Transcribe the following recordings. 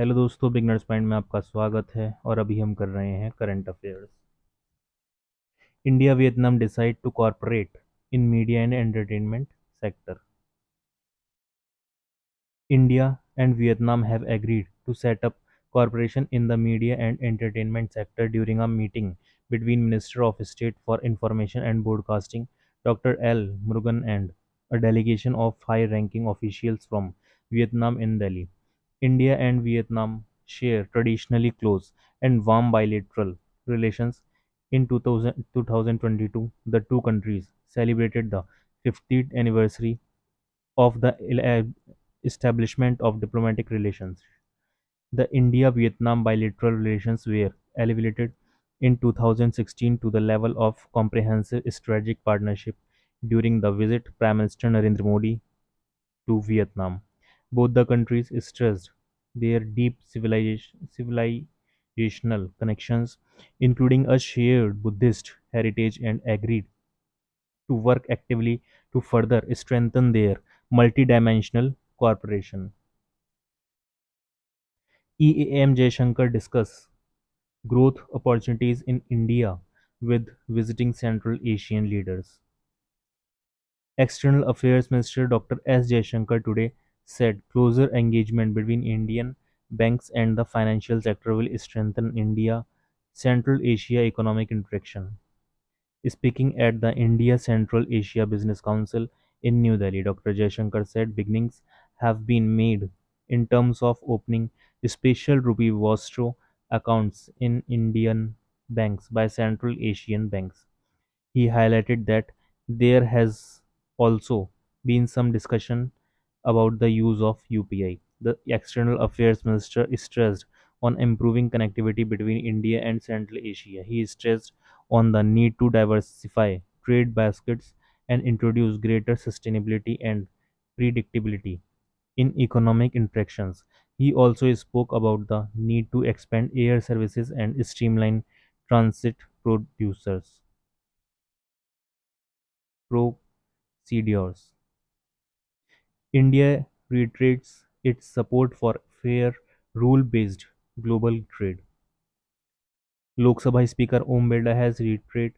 Hello दोस्तों, beginners mind में आपका स्वागत है और अभी हम कर रहे हैं current affairs. India Vietnam decide to corporate in media and entertainment sector. India and Vietnam have agreed to set up cooperation in the media and entertainment sector during a meeting between Minister of State for Information and Broadcasting Dr. L. Murugan and a delegation of high-ranking officials from Vietnam in Delhi. India and Vietnam share traditionally close and warm bilateral relations. In 2022, the two countries celebrated the 50th anniversary of the establishment of diplomatic relations. The India-Vietnam bilateral relations were elevated in 2016 to the level of comprehensive strategic partnership during the visit Prime Minister Narendra Modi to Vietnam. Both the countries stressed their deep civilizational connections, including a shared Buddhist heritage, and agreed to work actively to further strengthen their multidimensional cooperation. EAM Jaishankar discussed growth opportunities in India with visiting Central Asian leaders. External Affairs Minister Dr. S. Jaishankar today said closer engagement between Indian banks and the financial sector will strengthen India Central Asia economic interaction. Speaking at the India Central Asia Business Council in New Delhi, Dr. Jaishankar said beginnings have been made in terms of opening special rupee Vostro accounts in Indian banks by Central Asian banks. He highlighted that there has also been some discussion about the use of UPI. The External Affairs Minister stressed on improving connectivity between India and Central Asia. He stressed on the need to diversify trade baskets and introduce greater sustainability and predictability in economic interactions. He also spoke about the need to expand air services and streamline transit producers procedures. India reiterates its support for fair, rule-based global trade. Lok Sabha Speaker Om Birla has reiterated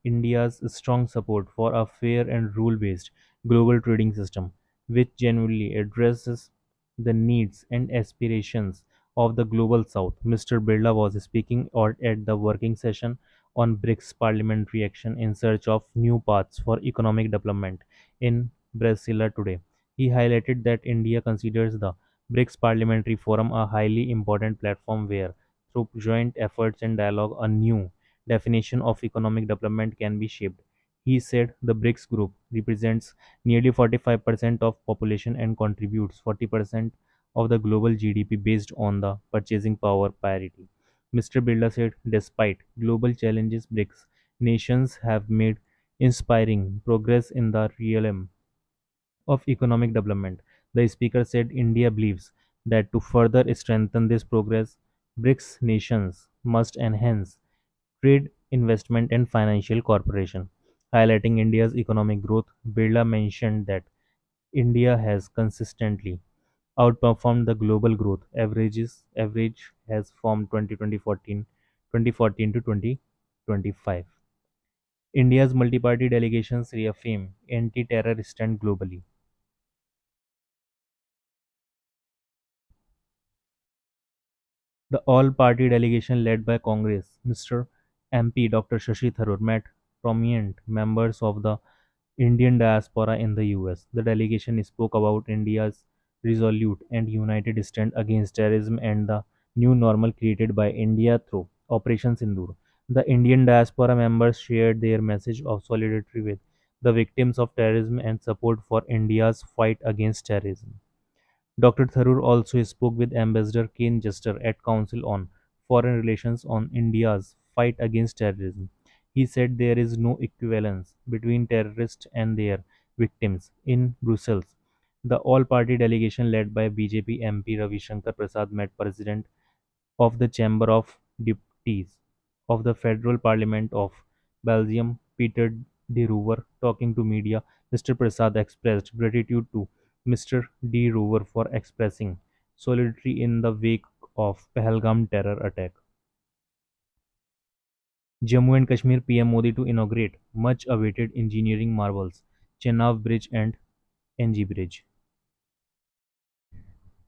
India's strong support for a fair and rule-based global trading system, which genuinely addresses the needs and aspirations of the global south. Mr. Birla was speaking at the working session on BRICS parliamentary action in search of new paths for economic development in Brasilia today. He highlighted that India considers the BRICS Parliamentary Forum a highly important platform where, through joint efforts and dialogue, a new definition of economic development can be shaped. He said the BRICS group represents nearly 45% of population and contributes 40% of the global GDP based on the purchasing power parity. Mr. Birla said despite global challenges, BRICS nations have made inspiring progress in the realm of economic development. The speaker said India believes that to further strengthen this progress, BRICS nations must enhance trade, investment, and financial cooperation. Highlighting India's economic growth, Birla mentioned that India has consistently outperformed the global growth average has from 2014 to 2025. India's multi-party delegations reaffirm anti-terror stand globally. The all-party delegation led by Congress Mr. MP Dr. Shashi Tharoor met prominent members of the Indian diaspora in the US. The delegation spoke about India's resolute and united stand against terrorism and the new normal created by India through Operation Sindoor. The Indian diaspora members shared their message of solidarity with the victims of terrorism and support for India's fight against terrorism. Dr. Tharoor also spoke with Ambassador Ken Jester at Council on Foreign Relations on India's fight against terrorism. He said there is no equivalence between terrorists and their victims. In Brussels, the all-party delegation led by BJP MP Ravi Shankar Prasad met President of the Chamber of Deputies of the Federal Parliament of Belgium, Peter de Roover, talking to media. Mr. Prasad expressed gratitude to Mr. de Roover for expressing solidarity in the wake of Pahalgam terror attack. Jammu and Kashmir PM Modi to inaugurate much awaited engineering marvels, Chenab Bridge and NG Bridge.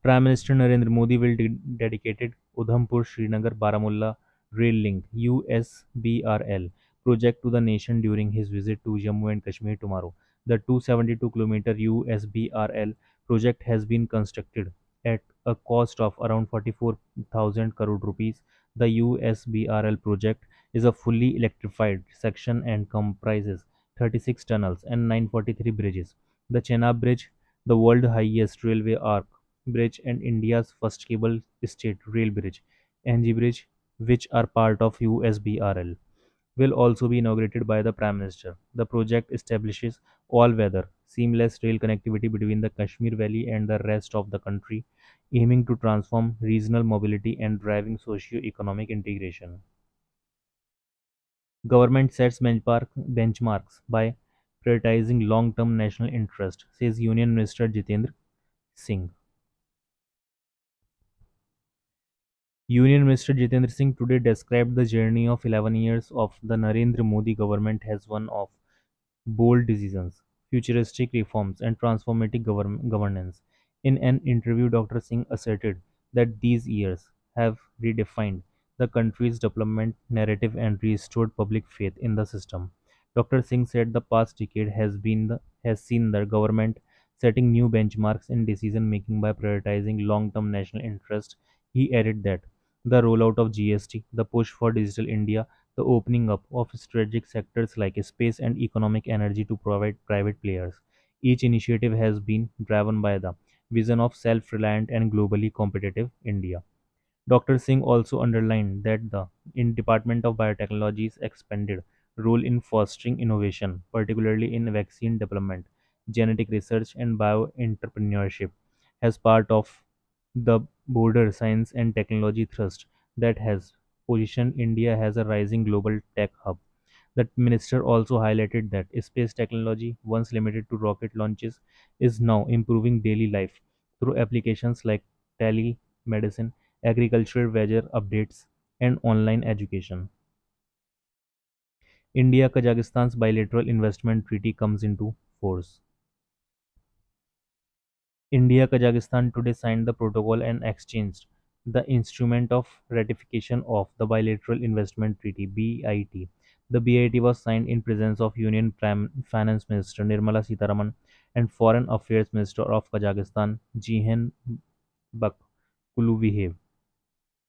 Prime Minister Narendra Modi will dedicated Udhampur Srinagar Baramulla Rail Link USBRL project to the nation during his visit to Jammu and Kashmir tomorrow. The 272-kilometer USBRL project has been constructed at a cost of around 44,000 crore rupees. The USBRL project is a fully electrified section and comprises 36 tunnels and 943 bridges. The Chenab Bridge, the world's highest railway arc Bridge and India's first cable stayed rail bridge, NG Bridge, which are part of USBRL, will also be inaugurated by the Prime Minister. The project establishes all-weather, seamless rail connectivity between the Kashmir Valley and the rest of the country, aiming to transform regional mobility and driving socio-economic integration. Government sets benchmarks by prioritizing long-term national interest, says Union Minister Jitendra Singh. Union Minister Jitendra Singh today described the journey of 11 years of the Narendra Modi government as one of bold decisions, futuristic reforms, and transformative governance. In an interview, Dr. Singh asserted that these years have redefined the country's development narrative and restored public faith in the system. Dr. Singh said the past decade has seen the government setting new benchmarks in decision making by prioritizing long-term national interest. He added that the rollout of GST, the push for digital India, the opening up of strategic sectors like space and economic energy to provide private players. Each initiative has been driven by the vision of self-reliant and globally competitive India. Dr. Singh also underlined that the in Department of Biotechnology's expanded role in fostering innovation, particularly in vaccine development, genetic research, and bioentrepreneurship, as part of the border science and technology thrust that has positioned India as a rising global tech hub. The minister also highlighted that space technology, once limited to rocket launches, is now improving daily life through applications like telemedicine, agricultural weather updates, and online education. India Kazakhstan's bilateral investment treaty comes into force. India Kazakhstan today signed the protocol and exchanged the instrument of ratification of the Bilateral Investment Treaty (BIT). The BIT was signed in presence of Union Finance Minister Nirmala Sitharaman and Foreign Affairs Minister of Kazakhstan Jihan Bakuluviev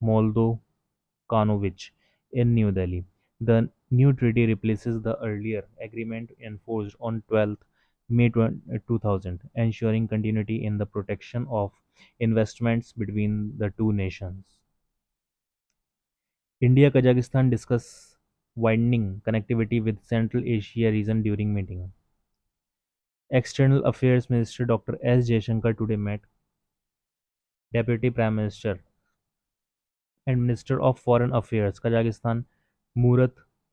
Moldokanovich in New Delhi. The new treaty replaces the earlier agreement enforced on 12th May 2000, ensuring continuity in the protection of investments between the two nations. India Kazakhstan discuss widening connectivity with Central Asia region during meeting. External Affairs Minister Dr. S. Jaishankar today met Deputy Prime Minister and Minister of Foreign Affairs Kazakhstan Murat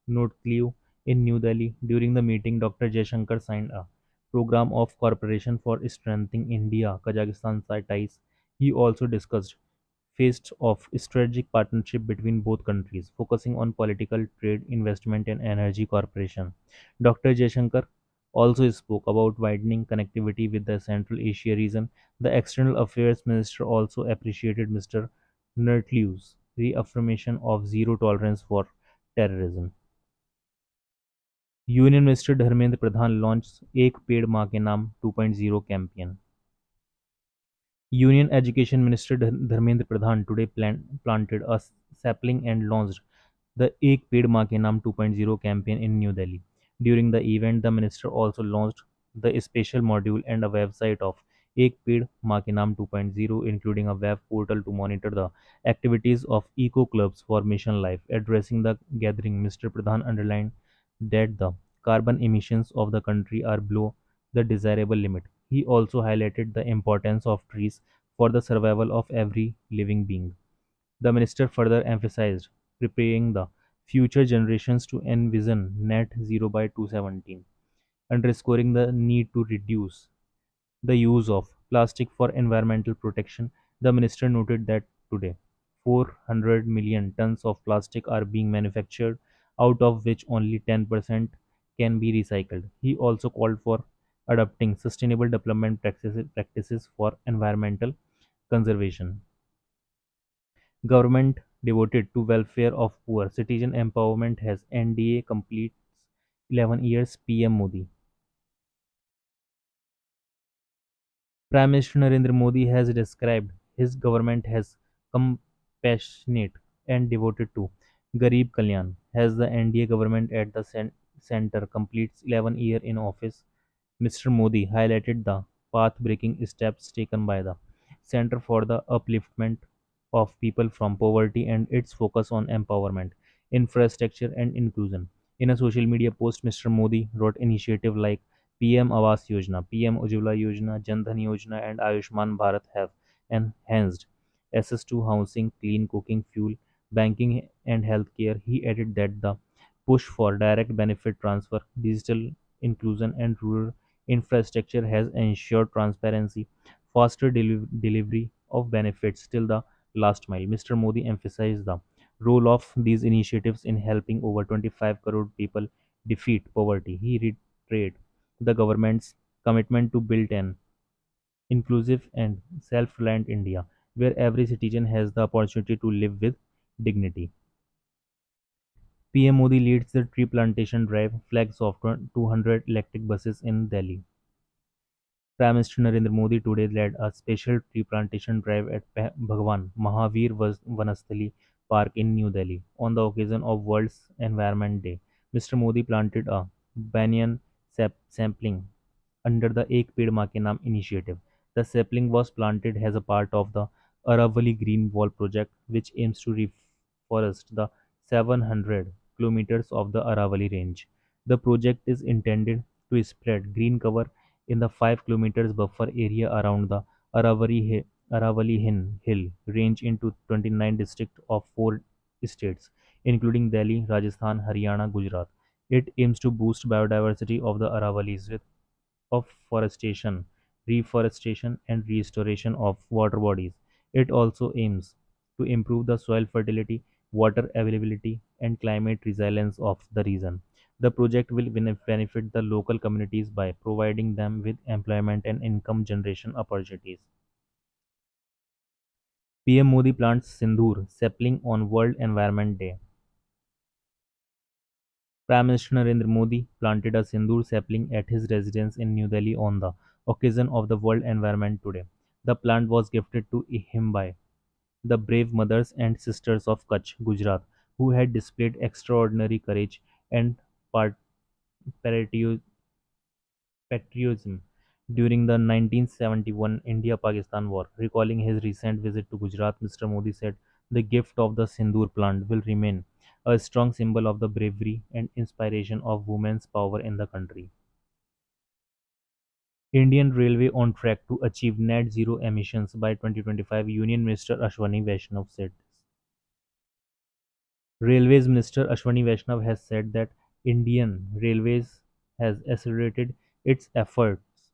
Nurtliu in New Delhi. During the meeting, Dr. Jaishankar signed a program of cooperation for strengthening India-Kazakhstan ties. He also discussed phases of strategic partnership between both countries, focusing on political, trade, investment, and energy cooperation. Dr. Jaishankar also spoke about widening connectivity with the Central Asia region. The External Affairs Minister also appreciated Mr. Nurtliu's reaffirmation of zero tolerance for terrorism. Union minister Dharmendra Pradhan launched एक पेड़ मां के नाम 2.0 campaign. Union Education Minister Dharmendra Pradhan today planted a sapling and launched the Ek Ped Maa Ke Naam 2.0 campaign in New Delhi. During the event, the minister also launched the special module and a website of Ek Ped Maa Ke Naam 2.0, including a web portal to monitor the activities of eco clubs for Mission Life. Addressing the gathering, Mr. Pradhan underlined that the carbon emissions of the country are below the desirable limit. He also highlighted the importance of trees for the survival of every living being. The minister further emphasized preparing the future generations to envision net zero by 2017, underscoring the need to reduce the use of plastic for environmental protection. The minister noted that today 400 million tons of plastic are being manufactured, out of which only 10% can be recycled. He also called for adopting sustainable development practices for environmental conservation. Government devoted to welfare of poor citizen empowerment has NDA completes 11 years. PM Modi. Prime Minister Narendra Modi has described his government as compassionate and devoted to Garib Kalyan. As the NDA government at the center completes 11 years in office, Mr. Modi highlighted the path-breaking steps taken by the Center for the Upliftment of People from Poverty and its focus on empowerment, infrastructure, and inclusion. In a social media post, Mr. Modi wrote initiatives like PM Awas Yojana, PM Ujjwala Yojana, Jan Dhan Yojana, and Ayushman Bharat have enhanced access to housing, clean cooking fuel, banking, and healthcare. He added that the push for direct benefit transfer, digital inclusion, and rural infrastructure has ensured transparency, faster delivery of benefits till the last mile. Mr. Modi emphasized the role of these initiatives in helping over 25 crore people defeat poverty. He reiterated the government's commitment to build an inclusive and self-reliant India, where every citizen has the opportunity to live with dignity. PM Modi leads the tree plantation drive, flags off 200 electric buses in Delhi. Prime Minister Narendra Modi today led a special tree plantation drive at Bhagwan Mahavir Vanasthali Park in New Delhi on the occasion of World's Environment Day. Mr. Modi planted a banyan sapling under the Ek Ped Maa Ke Naam initiative. The sapling was planted as a part of the Aravali Green Wall project, which aims to reforest the 700 kilometers of the Aravali range. The project is intended to spread green cover in the 5 kilometers buffer area around the Hill range into 29 districts of 4 states, including Delhi, Rajasthan, Haryana, Gujarat. It aims to boost biodiversity of the Aravalis with of forestation, reforestation, and restoration of water bodies. It also aims to improve the soil fertility, water availability, and climate resilience of the region. The project will benefit the local communities by providing them with employment and income generation opportunities. PM Modi plants Sindoor sapling on World Environment Day. Prime Minister Narendra Modi planted a Sindoor sapling at his residence in New Delhi on the occasion of the World Environment Day. The plant was gifted to him by the brave mothers and sisters of Kutch, Gujarat, who had displayed extraordinary courage and part- patriotism during the 1971 India-Pakistan War. Recalling his recent visit to Gujarat, Mr. Modi said, "The gift of the Sindoor plant will remain a strong symbol of the bravery and inspiration of women's power in the country." Indian Railway on track to achieve net zero emissions by 2025, Union Minister Ashwani Vaishnav said. Railways Minister Ashwani Vaishnav has said that Indian Railways has accelerated its efforts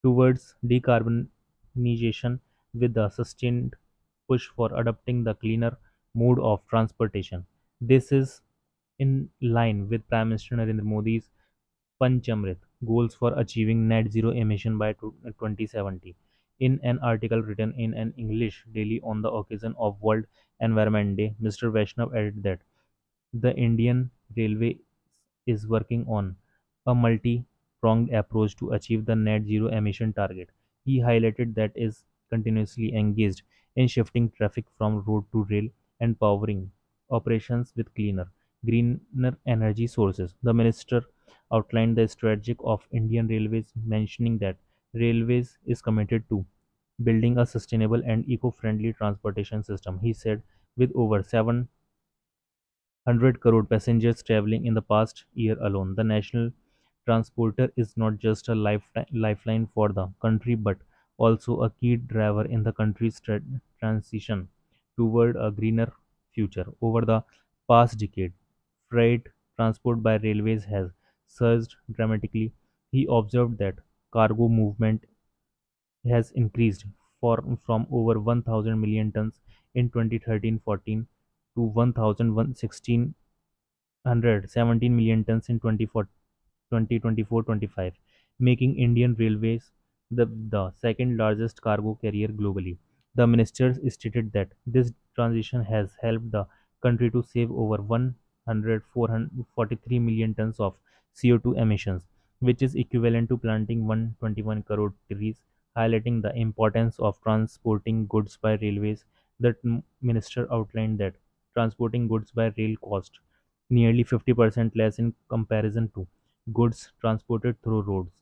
towards decarbonization with the sustained push for adopting the cleaner mode of transportation. This is in line with Prime Minister Narendra Modi's Panchamrit goals for achieving net zero emission by 2070. In an article written in an English daily on the occasion of World Environment Day, Mr. Vaishnav added that the Indian Railway is working on a multi-pronged approach to achieve the net zero emission target. He highlighted that is continuously engaged in shifting traffic from road to rail and powering operations with cleaner, greener energy sources. The minister outlined the strategy of Indian Railways, mentioning that Railways is committed to building a sustainable and eco-friendly transportation system. He said, with over 700 crore passengers traveling in the past year alone, the national transporter is not just a lifeline for the country but also a key driver in the country's transition toward a greener future. Over the past decade, freight transport by railways has surged dramatically. He observed that cargo movement has increased from over 1,000 million tons in 2013-14 to 1,117 million tons in 2024-25, making Indian Railways the second largest cargo carrier globally. The ministers stated that this transition has helped the country to save over 143 million tons of CO2 emissions, which is equivalent to planting 121 crore trees, highlighting the importance of transporting goods by railways. The minister outlined that transporting goods by rail cost nearly 50% less in comparison to goods transported through roads.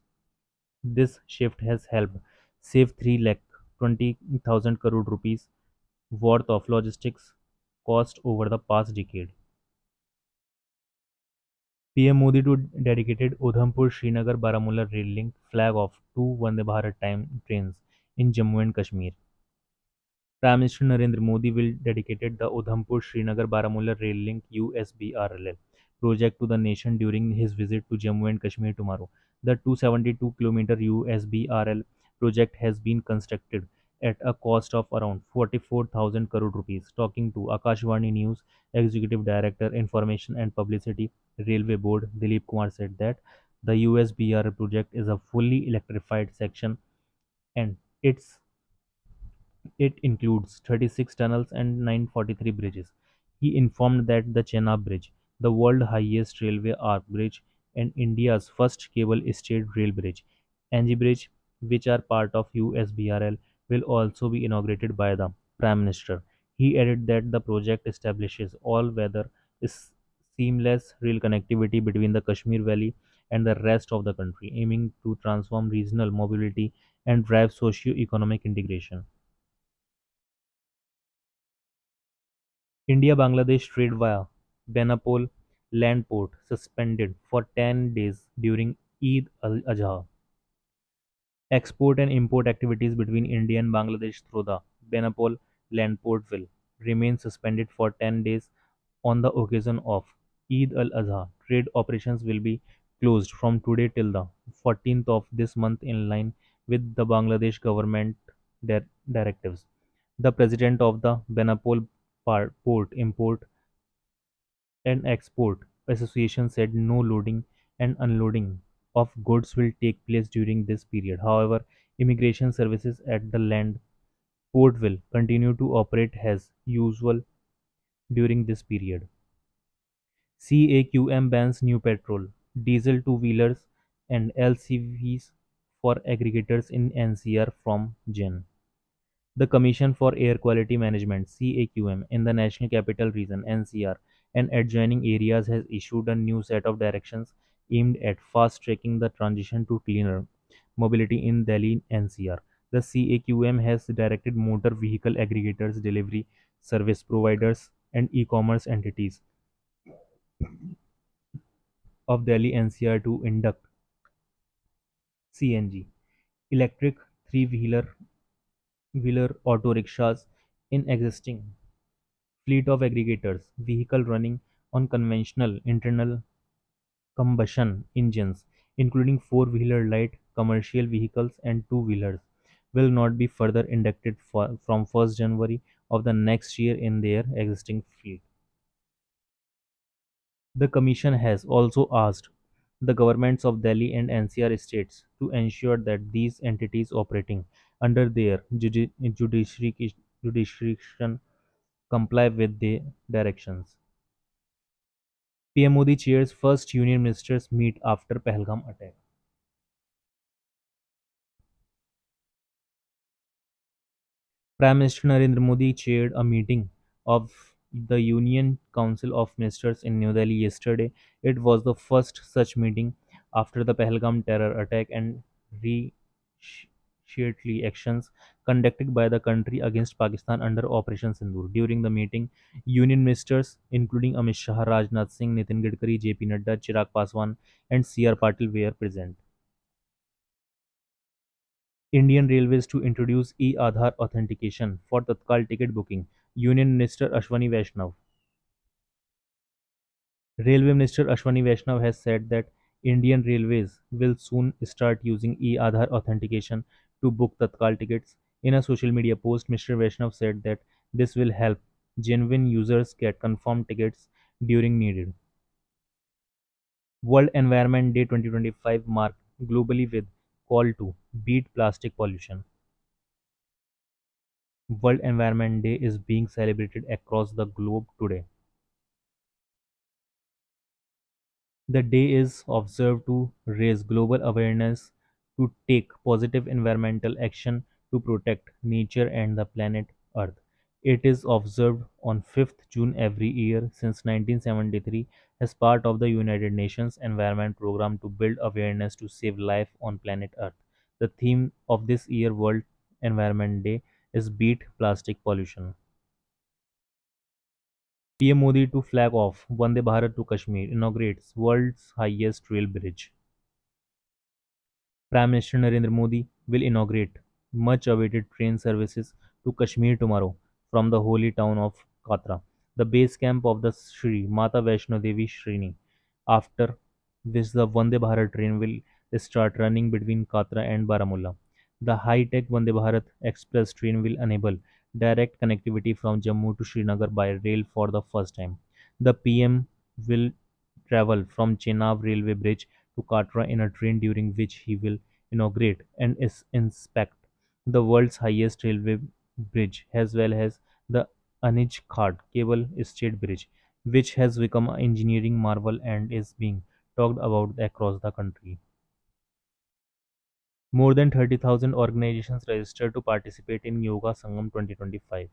This shift has helped save 3 lakh 20,000 crore rupees worth of logistics cost over the past decade. PM Modi to dedicated Udhampur Srinagar Baramulla rail link flag off two Vande Bharat time trains in Jammu and Kashmir. Prime Minister Narendra Modi will dedicated the Udhampur Srinagar Baramulla rail link USBRL project to the nation during his visit to Jammu and Kashmir tomorrow. The 272-kilometer USBRL project has been constructed at a cost of around 44,000 crore rupees. Talking to Akashvani News, Executive Director Information and Publicity Railway Board Dilip Kumar said that the USBRL project is a fully electrified section and it includes 36 tunnels and 943 bridges. He informed that the Chenab Bridge, the world's highest railway arch bridge and India's first cable-stayed rail bridge, NG Bridge, which are part of USBRL, will also be inaugurated by the Prime Minister. He added that the project establishes all-weather seamless rail connectivity between the Kashmir Valley and the rest of the country, aiming to transform regional mobility and drive socio-economic integration. India-Bangladesh trade via Benapole land port suspended for 10 days during Eid al-Adha. Export and import activities between India and Bangladesh through the Benapole land port will remain suspended for 10 days on the occasion of Eid al-Adha. Trade operations will be closed from today till the 14th of this month in line with the Bangladesh government directives. The president of the Benapole Port Import and Export Association said no loading and unloading of goods will take place during this period. However, immigration services at the land port will continue to operate as usual during this period. CAQM bans new petrol, diesel two-wheelers and LCVs for aggregators in NCR from Jan. The Commission for Air Quality Management (CAQM) in the National Capital Region (NCR) and adjoining areas has issued a new set of directions aimed at fast-tracking the transition to cleaner mobility in Delhi NCR. The CAQM has directed motor vehicle aggregators, delivery service providers, and e-commerce entities of Delhi NCR to induct CNG electric three-wheeler wheeler auto rickshaws in existing fleet of aggregators, vehicle running on conventional internal combustion engines, including four-wheeler light commercial vehicles and two-wheelers, will not be further inducted from 1st January of the next year in their existing fleet. The Commission has also asked the governments of Delhi and NCR states to ensure that these entities operating under their jurisdiction comply with the directions. PM Modi chairs first Union Ministers meet after Pahalgam attack. Prime Minister Narendra Modi chaired a meeting of the Union Council of Ministers in New Delhi yesterday. It was the first such meeting after the Pahalgam terror attack and retaliatory actions conducted by the country against Pakistan under Operation Sindoor. During the meeting, Union Ministers, including Amit Shah, Rajnath Singh, Nitin Gadkari, JP Nadda, Chirag Paswan, and CR Patil, were present. Indian Railways to introduce e-Aadhaar authentication for Tatkal ticket booking. Union Minister Ashwani Vaishnav. Railway Minister Ashwani Vaishnav has said that Indian Railways will soon start using e-Aadhaar authentication to book Tatkal tickets. In a social media post, Mr. Vaishnav said that this will help genuine users get confirmed tickets during needed. World Environment Day 2025 marked globally with call to beat plastic pollution. World Environment Day is being celebrated across the globe today. The day is observed to raise global awareness to take positive environmental action to protect nature and the planet Earth. It is observed on 5th June every year since 1973 as part of the United Nations Environment Program to build awareness to save life on planet Earth. The theme of this year World Environment Day is Beat Plastic Pollution. PM Modi to flag off Vande Bharat to Kashmir inaugurates world's highest rail bridge. Prime Minister Narendra Modi will inaugurate much-awaited train services to Kashmir tomorrow from the holy town of Katra, the base camp of the Sri Mata Vaishno Devi Shrini. After this, the Vande Bharat train will start running between Katra and Baramulla. The high-tech Vande Bharat Express train will enable direct connectivity from Jammu to Srinagar by rail for the first time. The PM will travel from Chenab railway bridge to Katra in a train during which he will inaugurate and inspect the world's highest railway bridge as well as the Anij Ghat cable stayed bridge, which has become an engineering marvel and is being talked about across the country. More than 30,000 organizations registered to participate in Yoga Sangam 2025.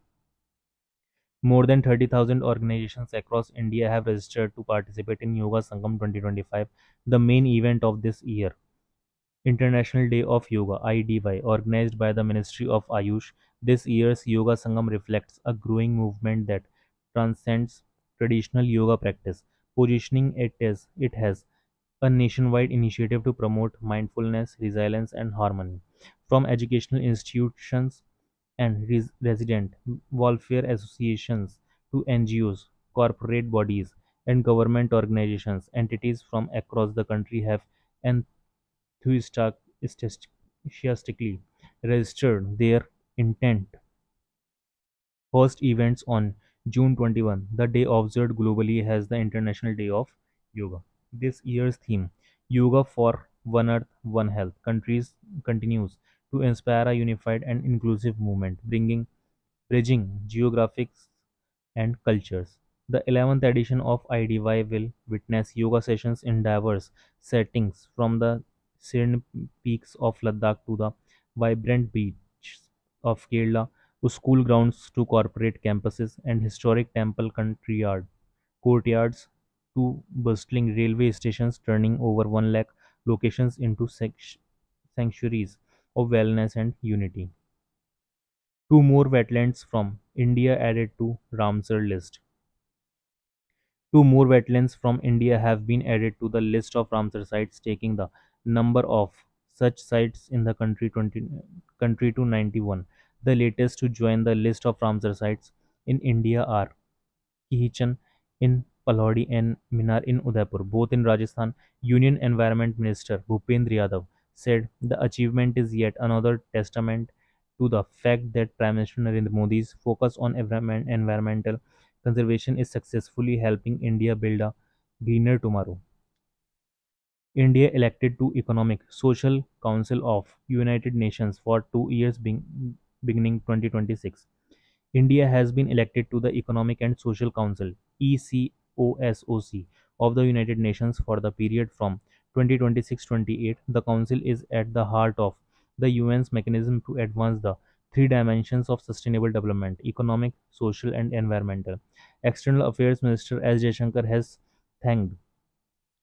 More than 30,000 organizations across India have registered to participate in Yoga Sangam 2025, the main event of this year. International Day of Yoga (IDY), organized by the Ministry of Ayush. This year's Yoga Sangam reflects a growing movement that transcends traditional yoga practice, positioning it has a nationwide initiative to promote mindfulness, resilience, and harmony. From educational institutions and resident welfare associations to NGOs, corporate bodies, and government organizations, entities from across the country have enthusiastically registered their intent host events on June 21, the day observed globally as the International Day of Yoga. This year's theme, Yoga for One Earth, One Health, countries continues to inspire a unified and inclusive movement, bridging geographics and cultures. The 11th edition of IDY will witness yoga sessions in diverse settings from the serene peaks of Ladakh to the vibrant beaches of Kerala to school grounds to corporate campuses and historic temple courtyards to bustling railway stations, turning over 1 lakh locations into sanctuaries of wellness and unity. Two more wetlands from India added to Ramsar list. Two more wetlands from India have been added to the list of Ramsar sites, taking the number of such sites in the country to 91. The latest to join the list of Ramsar sites in India are Kihichan in Palhodi and Minar in Udaipur, both in Rajasthan. Union Environment Minister Bhupendra Yadav said the achievement is yet another testament to the fact that Prime Minister Narendra Modi's focus on environmental conservation is successfully helping India build a greener tomorrow. India elected to Economic Social Council of United Nations for 2 years beginning 2026. India has been elected to the Economic and Social Council (ECOSOC) of the United Nations for the period from 2026-28. The council is at the heart of the UN's mechanism to advance the three dimensions of sustainable development: economic, social, and environmental. External Affairs Minister S. Jaishankar has thanked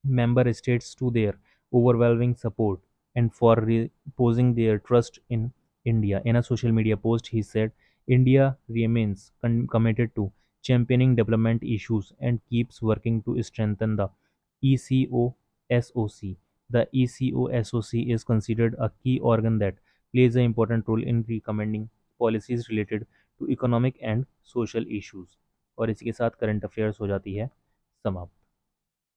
member states to their overwhelming support and for reposing their trust in India. In a social media post, he said, India remains committed to championing development issues and keeps working to strengthen the ECOSOC. The ECOSOC is considered a key organ that plays an important role in recommending policies related to economic and social issues. और इसी के साथ current affairs हो जाती है समाप्त.